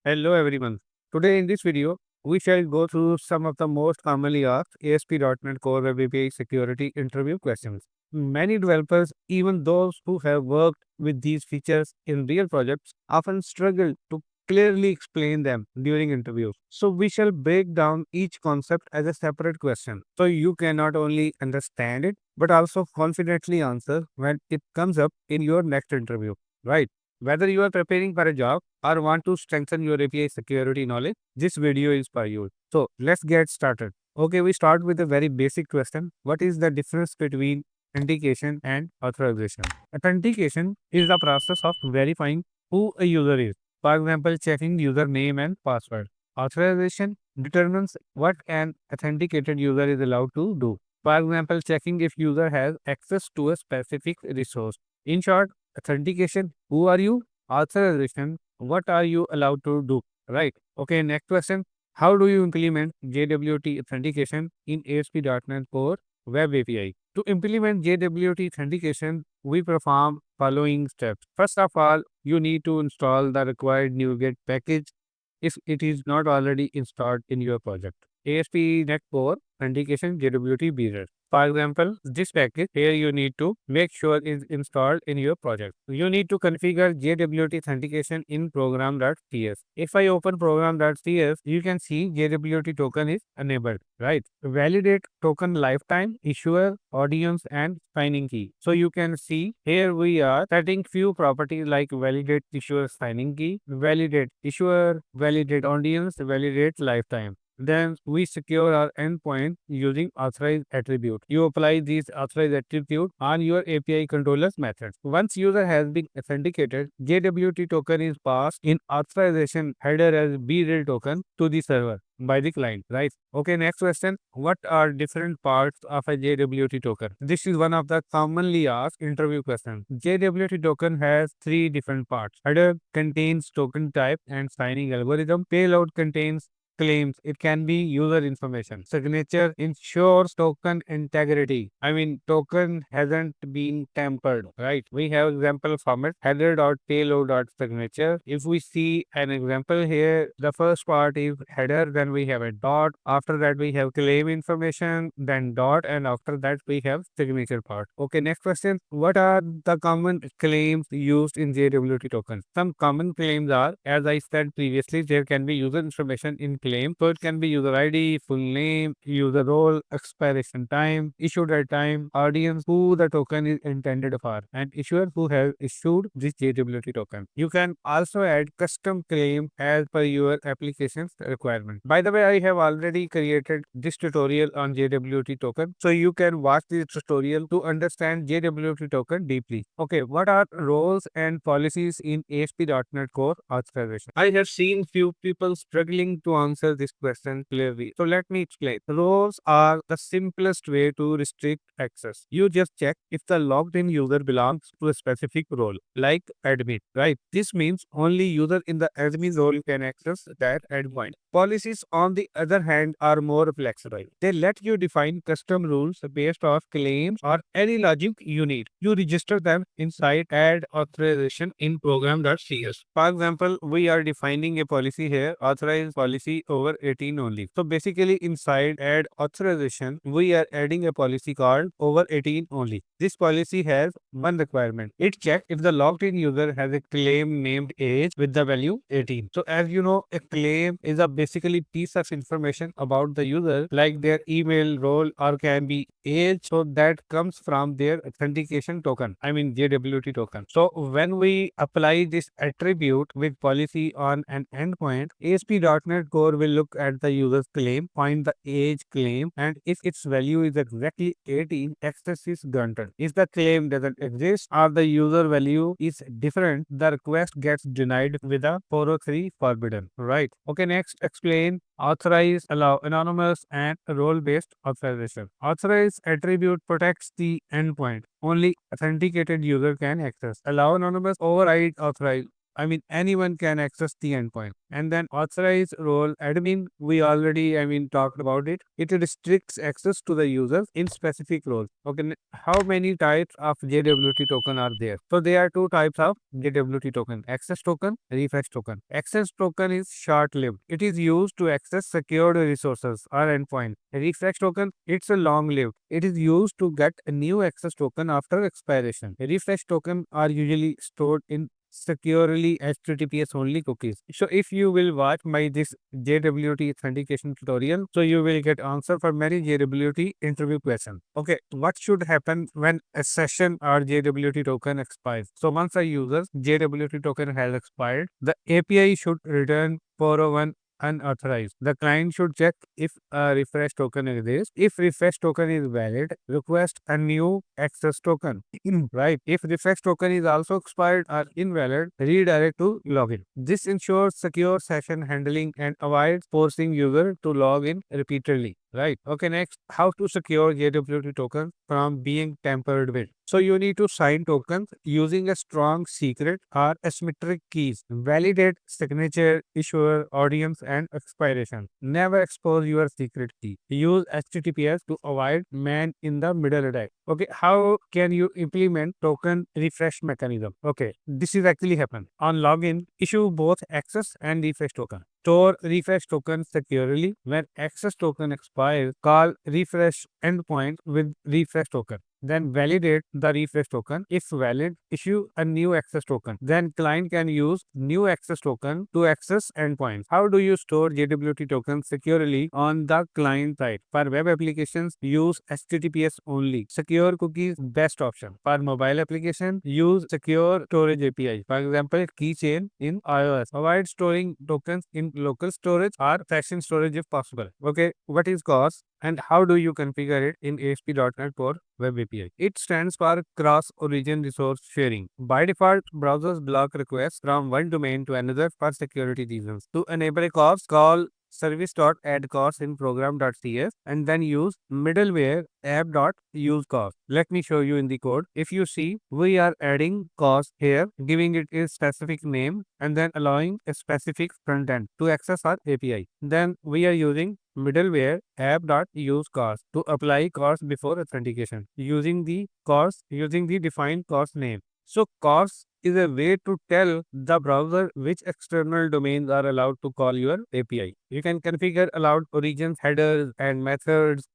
Hello everyone. Today in this video, we shall go through some of the most commonly asked ASP.NET Core Web API security interview questions. Many developers, even those who have worked with these features in real projects, often struggle to clearly explain them during interviews. So we shall break down each concept as a separate question. So you can not only understand it, but also confidently answer when it comes up in your next interview. Right? Whether you are preparing for a job or want to strengthen your API security knowledge, this video is for you. So let's get started. Okay, we start with a very basic question. What is the difference between authentication and authorization? Authentication is the process of verifying who a user is. For example, checking username and password. Authorization determines what an authenticated user is allowed to do. For example, checking if user has access to a specific resource. In short, authentication, who are you? Authorization, what are you allowed to do? Right. Okay, next question. How do you implement JWT authentication in ASP.NET Core Web API? To implement JWT authentication, we perform following steps. First of all, you need to install the required NuGet package if it is not already installed in your project. ASP.NET Core Authentication JWT Bearer. For example, this package here you need to make sure is installed in your project. You need to configure JWT authentication in program.cs. If I open program.cs, you can see JWT token is enabled, right? Validate token lifetime, issuer, audience, and signing key. So you can see here we are setting few properties like validate issuer signing key, validate issuer, validate audience, validate lifetime. Then we secure our endpoint using authorized attribute. You apply these authorized attribute on your API controllers method. Once user has been authenticated, JWT token is passed in authorization header as BREAD token to the server by the client, right? Okay, next question. What are different parts of a JWT token? This is one of the commonly asked interview questions. JWT token has three different parts. Header contains token type and signing algorithm. Payload contains claims. It can be user information. Signature ensures token integrity. I mean, token hasn't been tampered, right? We have example format header.payload.signature. If we see an example here, the first part is header, then we have a dot. After that, we have claim information, then dot, and after that, we have signature part. Okay, next question. What are the common claims used in JWT token? Some common claims are, as I said previously, there can be user information in claim. So it can be user ID, full name, user role, expiration time, issued at time, audience, who the token is intended for, and issuer who has issued this JWT token. You can also add custom claim as per your application's requirement. By the way, I have already created this tutorial on JWT token, so you can watch this tutorial to understand JWT token deeply. Okay, what are roles and policies in ASP.NET Core authorization? I have seen few people struggling to answer this question clearly. So let me explain. Roles are the simplest way to restrict access. You just check if the logged in user belongs to a specific role, like admin, right? This means only user in the admin role can access that endpoint. Policies, on the other hand, are more flexible. They let you define custom rules based off claims or any logic you need. You register them inside add authorization in program.cs. For example, we are defining a policy here, authorized policy over 18 only. So basically inside add authorization, we are adding a policy called over 18 only. This policy has one requirement. It checks if the logged in user has a claim named age with the value 18. So as you know, a claim is a basically piece of information about the user like their email, role, or can be age. So that comes from their authentication token. I mean JWT token. So when we apply this attribute with policy on an endpoint, ASP.NET Core will look at the user's claim, find the age claim, and if its value is exactly 18, access is granted. If the claim doesn't exist or the user value is different, the request gets denied with a 403 forbidden. Right. Okay, next explain authorize, allow anonymous and role-based authorization. Authorize attribute protects the endpoint. Only authenticated user can access. Allow anonymous override authorize. anyone can access the endpoint. And then authorized role admin, we already, talked about it. It restricts access to the users in specific roles. Okay, how many types of JWT token are there? So there are two types of JWT token: access token, refresh token. Access token is short-lived. It is used to access secured resources or endpoint. Refresh token, it's a long-lived. It is used to get a new access token after expiration. Refresh token are usually stored in securely HTTPS only cookies. So if you will watch my this JWT authentication tutorial, so you will get answer for many JWT interview questions. Okay, what should happen when a session or JWT token expires? So once a user's JWT token has expired, the API should return 401 unauthorized. The client should check if a refresh token exists. If refresh token is valid, request a new access token. Right. If refresh token is also expired or invalid, redirect to login. This ensures secure session handling and avoids forcing user to log in repeatedly. Right. Okay. Next, how to secure JWT tokens from being tampered with. So you need to sign tokens using a strong secret or asymmetric keys. Validate signature, issuer, audience, and expiration. Never expose your secret key. Use HTTPS to avoid man in the middle attack. Okay, how can you implement token refresh mechanism? Okay, this is actually happen. On login, issue both access and refresh token. Store refresh token securely. When access token expires, call refresh endpoint with refresh token. Then validate the refresh token. If valid, issue a new access token. Then client can use new access token to access endpoints. How do you store JWT tokens securely on the client side? For web applications, use HTTPS only. Secure cookies, best option. For mobile application, use secure storage API. For example, keychain in iOS. Avoid storing tokens in local storage or session storage if possible. Okay, what is CORS and how do you configure it in ASP.NET Core Web API? It stands for Cross-Origin Resource Sharing. By default, browsers block requests from one domain to another for security reasons. To enable CORS, call service.addCORS in program.cs and then use middleware app.useCORS. Let me show you in the code. If you see, we are adding CORS here, giving it a specific name and then allowing a specific front end to access our API. Then we are using middleware app.useCORS to apply CORS before authentication using the defined CORS name. So CORS is a way to tell the browser which external domains are allowed to call your API. You can configure allowed origins, headers, and methods.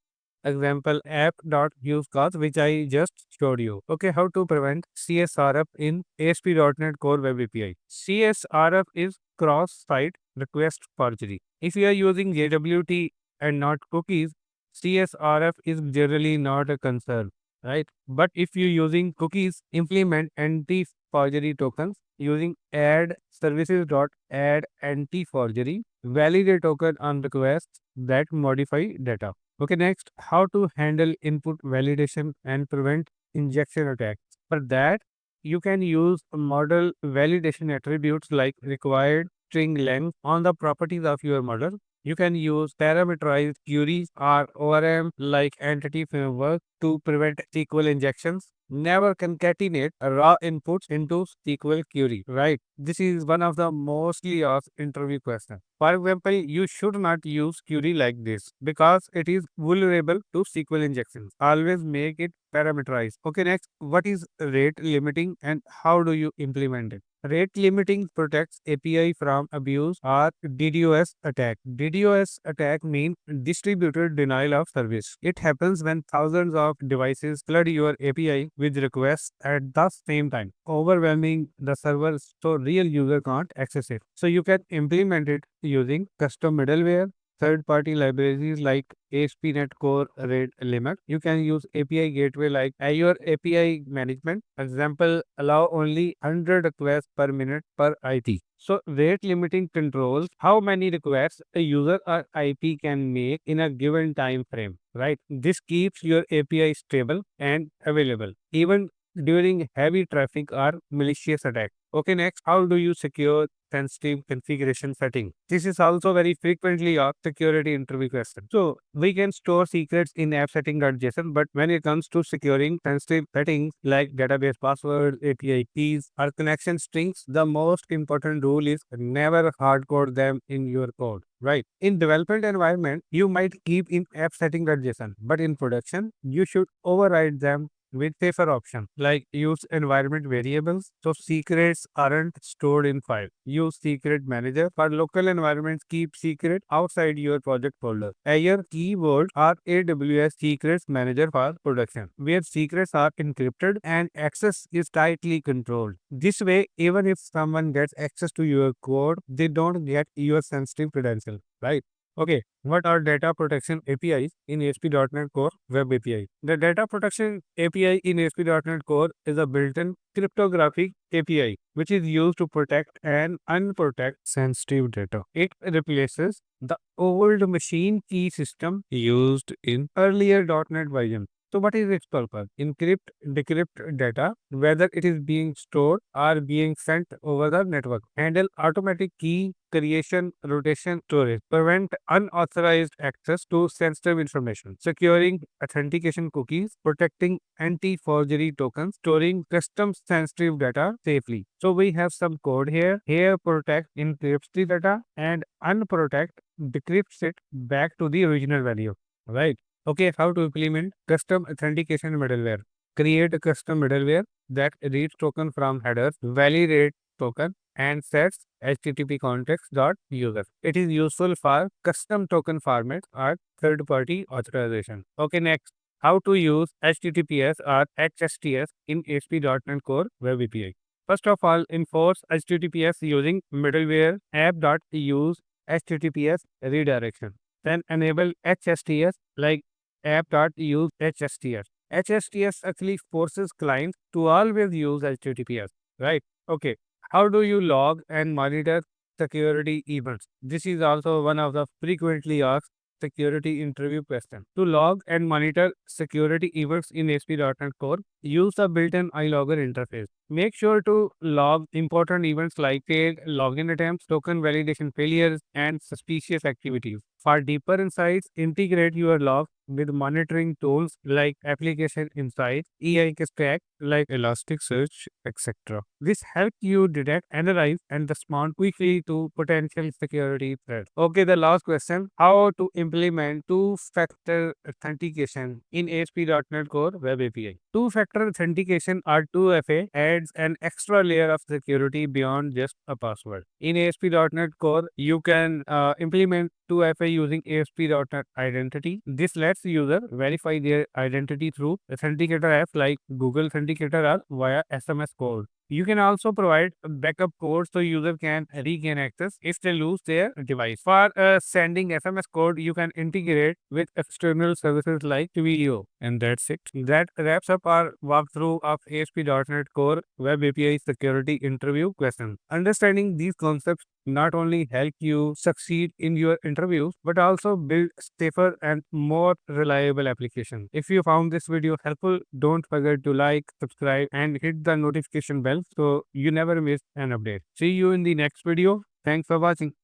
Example app.useCause, which I just showed you. Okay, how to prevent CSRF in ASP.NET Core Web API. CSRF is cross-site request forgery. If you are using JWT and not cookies, CSRF is generally not a concern, right? But if you're using cookies, implement anti-forgery tokens using add services.add anti-forgery. Validate token on requests that modify data. Okay, next, how to handle input validation and prevent injection attacks. For that, you can use model validation attributes like required string length on the properties of your model. You can use parameterized queries or ORM like entity framework to prevent SQL injections. Never concatenate raw inputs into SQL query, right? This is one of the mostly asked interview questions. For example, you should not use query like this because it is vulnerable to SQL injections. Always make it parameterized. Okay, next, what is rate limiting and how do you implement it? Rate limiting protects API from abuse or DDoS attack. DDoS attack means distributed denial of service. It happens when thousands of devices flood your API with requests at the same time, overwhelming the server so real user can't access it. So you can implement it using custom middleware, third-party libraries like ASP.NET Core Rate Limit. You can use API gateway like Azure API Management. Example, allow only 100 requests per minute per IP. So rate limiting controls how many requests a user or IP can make in a given time frame, right? This keeps your API stable and available even during heavy traffic or malicious attack. Okay, next, how do you secure sensitive configuration setting? This is also very frequently asked security interview question. So we can store secrets in app setting.json, but when it comes to securing sensitive settings like database passwords, API keys, or connection strings, the most important rule is never hardcode them in your code. Right. In development environment, you might keep in app setting.json, but in production, you should override them with safer option like use environment variables so secrets aren't stored in file. Use secret manager for local environments. Keep secret outside your project folder. Azure keyword or AWS secrets manager for production where secrets are encrypted and access is tightly controlled. This way, even if someone gets access to your code, they don't get your sensitive credentials, right? Okay, what are data protection APIs in ASP.NET Core Web API? The data protection API in ASP.NET Core is a built-in cryptographic API which is used to protect and unprotect sensitive data. It replaces the old machine key system used in earlier .NET versions. So what is its purpose? Encrypt, decrypt data, whether it is being stored or being sent over the network. Handle automatic key creation, rotation, storage. Prevent unauthorized access to sensitive information. Securing authentication cookies. Protecting anti-forgery tokens. Storing custom sensitive data safely. So we have some code here. Here protect encrypts the data and unprotect decrypts it back to the original value. Right. Okay, how to implement custom authentication middleware. Create a custom middleware that reads token from headers, validate token, and sets HTTP context.user. It is useful for custom token formats or third-party authorization. Okay, next, how to use HTTPS or HSTS in ASP.NET Core Web API. First of all, enforce HTTPS using middleware app.use HTTPS redirection. Then enable HSTS like app.use HSTS. HSTS actually forces clients to always use HTTPS, right? Okay. How do you log and monitor security events? This is also one of the frequently asked security interview questions. To log and monitor security events in ASP.NET Core, use the built-in iLogger interface. Make sure to log important events like failed login attempts, token validation failures, and suspicious activities. For deeper insights, integrate your log with monitoring tools like Application Insights, EIK Stack like Elasticsearch, etc. This helps you detect, analyze, and respond quickly to potential security threats. Okay, the last question, how to implement two-factor authentication in ASP.NET Core Web API. Two-factor authentication or 2FA adds an extra layer of security beyond just a password. In ASP.NET Core, you can implement 2FA using ASP.NET Identity. This lets user verify their identity through authenticator apps like Google Authenticator or via SMS code. You can also provide a backup code so user can regain access if they lose their device. For sending SMS code, you can integrate with external services like Twilio. And that's it. That wraps up our walkthrough of ASP.NET Core Web API security interview questions. Understanding these concepts not only help you succeed in your interviews, but also build safer and more reliable applications. If you found this video helpful, don't forget to like, subscribe, and hit the notification bell so you never miss an update. See you in the next video. Thanks for watching.